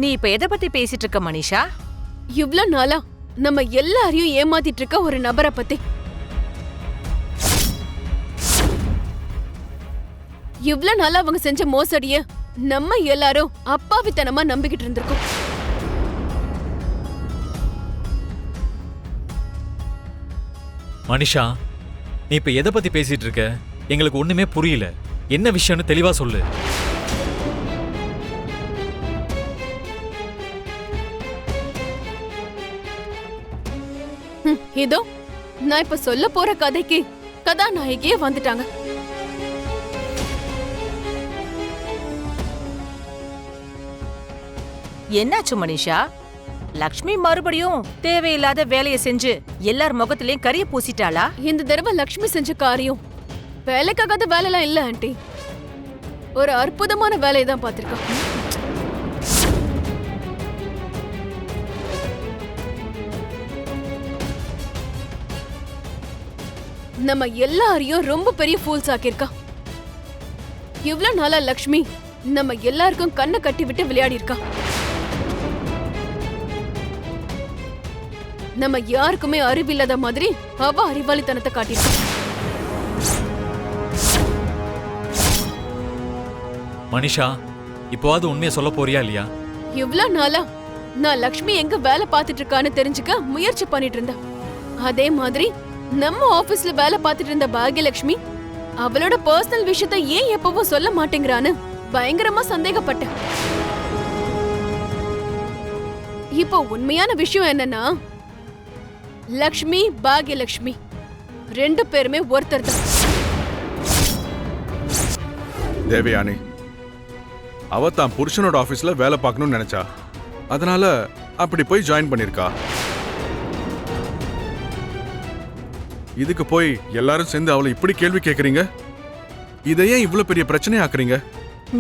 நீ இப்ப எதை பத்தி பேசிட்டு இருக்க மனிஷா? இவ்ளோ நாளா நம்ம எல்லாரையும் ஏமாத்திட்டு இருக்க ஒரு நபரை பத்தி. இவ்ளோ நாளா அவங்க செஞ்ச மோசடிய நம்ம எல்லாரும் அப்பாவித்தனமா நம்பிக்கிட்டு இருந்திருக்கோம். மனிஷா, நீ இப்ப எதை பத்தி பேசிட்டு இருக்க? எங்களுக்கு ஒண்ணுமே புரியல. என்ன விஷயம்னு தெளிவா சொல்லு. இதோ நான் இப்ப சொல்ல போற கதைக்கு கதாநாயகியே வந்துட்டாங்க. என்னாச்சு மனிஷா? லக்ஷ்மி மறுபடியும் தேவையில்லாத வேலையை செஞ்சு எல்லார் முகத்திலயும் கரிய பூசிட்டாளா? இந்த தடவை லக்ஷ்மி செஞ்ச காரியம் வேலைக்காகாத வேலைலாம் இல்ல ஆண்டி. ஒரு அற்புதமான வேலையை தான் பார்த்திருக்கோம். நம்ம எல்லாரையும் ரொம்ப பெரிய ஃபூல்ஸ் ஆக்கியிருக்கா. இவ்ளோ நாளா லக்ஷ்மி நம்ம எல்லாருக்கும் கண்ணை கட்டி விட்டு விளையாடி இருக்கா. நம்ம யாருக்குமே அறிவில்லாத மாதிரி அவ அறிவாளித்தனத்தை காட்டியிருக்கா. மனிஷா, இப்போவாது உண்மையை சொல்ல போறியா இல்லையா? இவ்ளோ நாளா நான் லக்ஷ்மி எங்க வேலை பார்த்துட்டு இருக்கான்னு தெரிஞ்சுக்க முயற்சி பண்ணிட்டு இருந்தேன். அதே மாதிரி நம்ம ஆபீஸ்ல வேலை பார்த்துட்டு இருந்த பாக்யலட்சுமி அவளோட பர்சனல் விஷயத்தை ஏன் எப்பவும் சொல்ல மாட்டேங்கிறான்னு பயங்கரமா சந்தேகப்பட்டேன். இப்போ உண்மையான விஷயம் என்னன்னா, லக்ஷ்மி பாக்யலட்சுமி ரெண்டு பேருமே ஒருத்தர் தான். தேவயானி அவ தான் புருஷனோட ஆபீஸ்ல வேலை பார்க்கணும்னு நினைச்சா, அதனால அப்படி போய் ஜாயின் பண்ணிருக்கா. இதுக்கு போய் எல்லாரும் சேர்ந்து அவளை இப்படி கேள்வி கேக்குறீங்க? இதையே இவ்வளவு பெரிய பிரச்சனை ஆக்குறீங்க?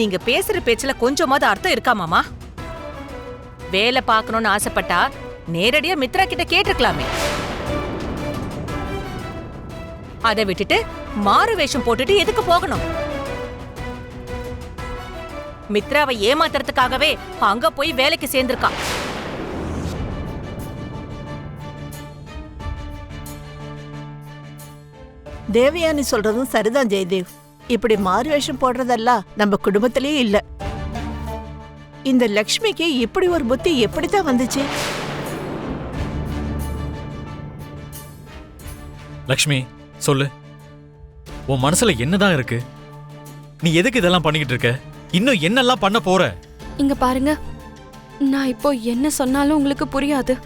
நீங்க பேசுற பேச்சுல கொஞ்சமாவது அர்த்தம் இருக்கா மாமா? வேலை பார்க்கணும்னு ஆசைப்பட்டா நேரடியா மித்ரா கிட்ட கேட்டிருக்கலாமே. அதை விட்டுட்டு மாறு வேஷம் போட்டுட்டு எதுக்கு போகணும்? மித்ராவை ஏமாத்துறதுக்காகவே அங்க போய் வேலைக்கு சேர்ந்திருக்கா. தேவயானி சொல்றதும் சரிதான் ஜெயதேவ். இப்படி மாறு வேஷம் போடுறதெல்லாம் நம்ம குடும்பத்திலேயே இல்ல. இந்த லக்ஷ்மிக்கு இப்படி ஒரு புத்தி எப்படித்தான் வந்துச்சு? லக்ஷ்மி, சொல்லு, உன் மனசுல என்னதான் இருக்கு? நீ எதுக்கு இதெல்லாம் பண்ணிக்கிட்டு இருக்க? இன்னும் என்னெல்லாம் பண்ண போற? இங்க பாருங்க, நான் இப்போ என்ன சொன்னாலும் உங்களுக்கு புரியாது.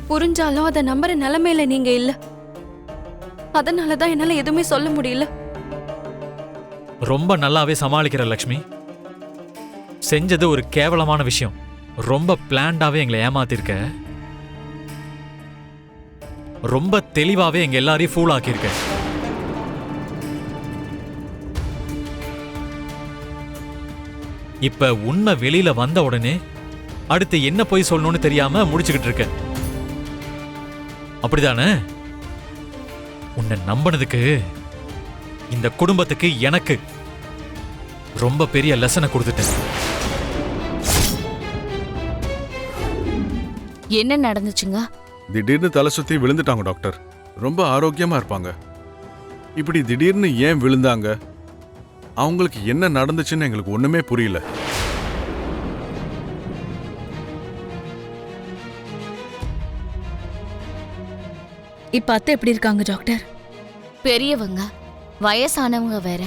புரிஞ்சாலும் அதை நம்புற நிலைமையில நீங்க இல்ல. அதனாலதான் என்னால எதுவுமே சொல்ல முடியல. ரொம்ப நல்லாவே சமாளிக்கிற லக்ஷ்மி. செஞ்சது ஒரு கேவலமான விஷயம். ரொம்ப பிளான்டாவே எங்களை ஏமாத்திருக்க. ரொம்ப தெளிவாவே எங்க எல்லாரையும் ஃபூல் ஆக்கியிருக்க. இப்ப உண்மை வெளியில வந்த உடனே அடுத்து என்ன போய் சொல்லணும்னு தெரியாம முடிச்சுக்கிட்டு இருக்க. அப்படிதானே? உன்னை நம்பினதுக்கு இந்த குடும்பத்துக்கு எனக்கு ரொம்ப பெரிய லெசனை கொடுத்துட்டேன். என்ன நடந்துச்சுங்க? திடீர்னு தலை சுத்தி விழுந்துட்டாங்க டாக்டர். ரொம்ப ஆரோக்கியமா இருப்பாங்க. இப்படி திடீர்னு ஏன் விழுந்தாங்க, அவங்களுக்கு என்ன நடந்துச்சுன்னு எங்களுக்கு ஒண்ணுமே புரியல. இப்ப அத்தை எப்படி இருக்காங்க டாக்டர்? பெரியவங்க, வயசானவங்க வேற.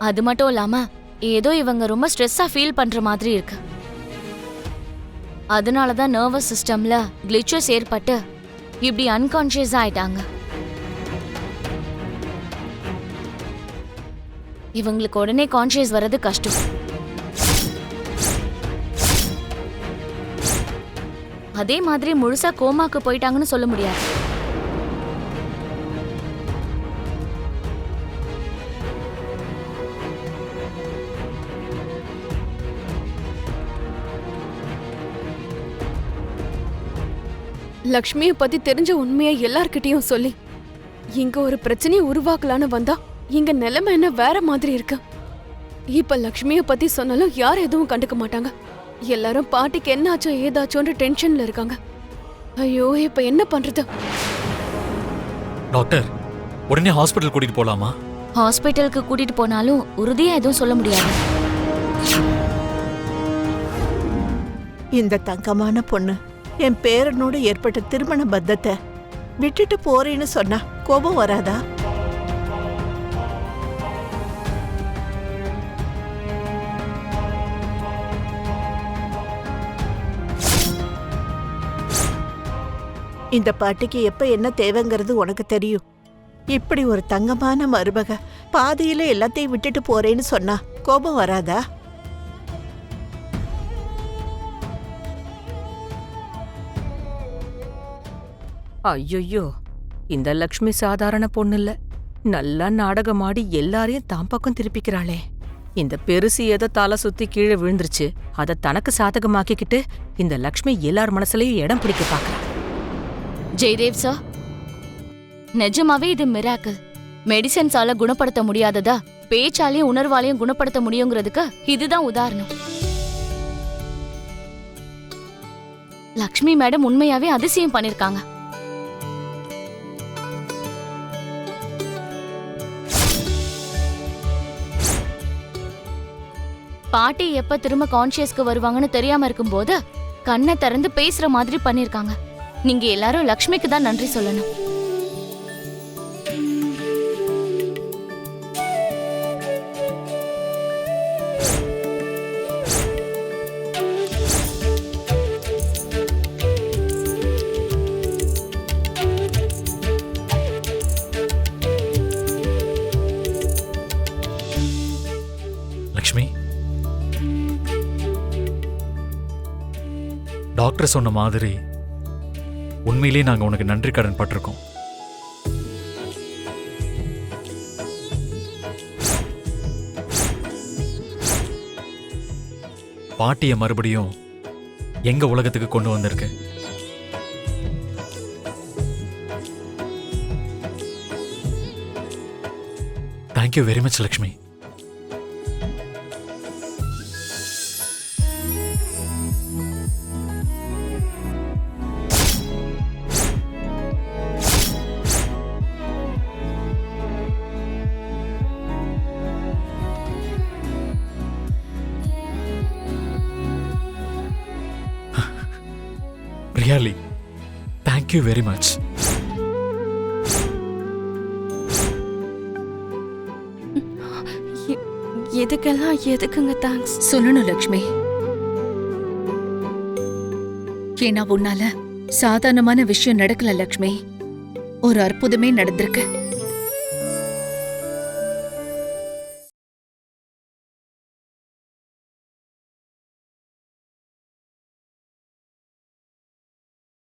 அது மட்டும் இல்லாம ஏதோ இவங்க ரொம்ப ஸ்ட்ரெஸ்ஸா ஃபீல் பண்ற மாதிரி இருக்கு. அதனாலதான் நர்வஸ் சிஸ்டம்ல கிளிச்சஸ் ஏற்பட்டு இப்படி அன்கான்ஷியஸ் ஆயிட்டாங்க. இவங்களுக்கு உடனே கான்ஷியஸ் வர்றது கஷ்டம். அதே மாதிரி முழுசா கோமாக்கு போயிட்டாங்கன்னு சொல்ல முடியாது. லக்ஷ்மியை பத்தி தெரிஞ்ச உண்மையை எல்லார்கிட்டயும் சொல்லி இங்க ஒரு பிரச்சனையை உருவாக்கலான்னு வந்தா இங்க நிலைமை என்ன வேற மாதிரி இருக்கு. இப்ப லக்ஷ்மிய பத்தி சொன்னாலும் யாரும் எதுவும் கண்டுக்க மாட்டாங்க. எல்லாரும் பாட்டிக்கு என்னாச்சோ ஏதாச்சோன்ற டென்ஷன்ல இருக்காங்க. ஐயோ இப்ப என்ன பண்றது? டாக்டர் உடனே ஹாஸ்பிட்டல் கூட்டிட்டு போலாமா? ஹாஸ்பிட்டலுக்கு கூட்டிட்டு போனாலும் உறுதியா எதுவும் சொல்ல முடியாது. இந்த தங்கமான பொண்ணு என் பேரனோடு ஏற்பட்ட திருமண பந்தத்தை விட்டுட்டு போறேன்னு சொன்னா கோபம் வராதா? இந்த பாட்டிக்கு எப்ப என்ன தேவைங்கிறது உனக்கு தெரியும். இப்படி ஒரு தங்கமான மருமக பாதியில எல்லாத்தையும் விட்டுட்டு போறேன்னு சொன்னா கோபம் வராதா? ஐயோ, இந்த லக்ஷ்மி சாதாரண பொண்ணு இல்ல. நல்லா நாடகமாடி எல்லாரையும் தாம் பக்கம் திருப்பிக்கிறாளே. இந்த பெருசு ஏதோ தலை சுத்தி கீழே விழுந்துருச்சு. அதை தனக்கு சாதகமாக்கிக்கிட்டு இந்த லக்ஷ்மி எல்லார் மனசுலயும் இடம் பிடிக்க பாக்குறா. ஜெயதேவ் சார், நிஜமாவே இது மிராக்கிள். மெடிசன்ஸால குணப்படுத்த முடியாததா பேச்சாலையும் உணர்வாலையும் குணப்படுத்த முடியுங்கிறதுக்கு இதுதான் உதாரணம். லக்ஷ்மி மேடம் உண்மையாவே அதிசயம் பண்ணிருக்காங்க. பாட்டி எப்ப திரும்ப கான்ஷியஸ்க்கு வருவாங்கன்னு தெரியாம இருக்கும்போது கண்ணை திறந்து பேசுற மாதிரி பண்ணிருக்காங்க. நீங்க எல்லாரும் லக்ஷ்மிக்கு தான் நன்றி சொல்லணும். லக்ஷ்மி, டாக்டர் சொன்ன மாதிரி உண்மையிலேயே நாங்க உனக்கு நன்றி கடன் பட்டிருக்கோம். பாட்டிய மறுபடியும் எங்க உலகத்துக்கு கொண்டு வந்திருக்கு. Thank you very much Lakshmi. Really, thank you very much. எதுக்குங்க தேங்க்ஸ் சொல்லணும் லக்ஷ்மி. ஏன்னா உன்னால சாதாரணமான விஷயம் நடக்கல லக்ஷ்மி. ஒரு அற்புதமே நடந்திருக்கு.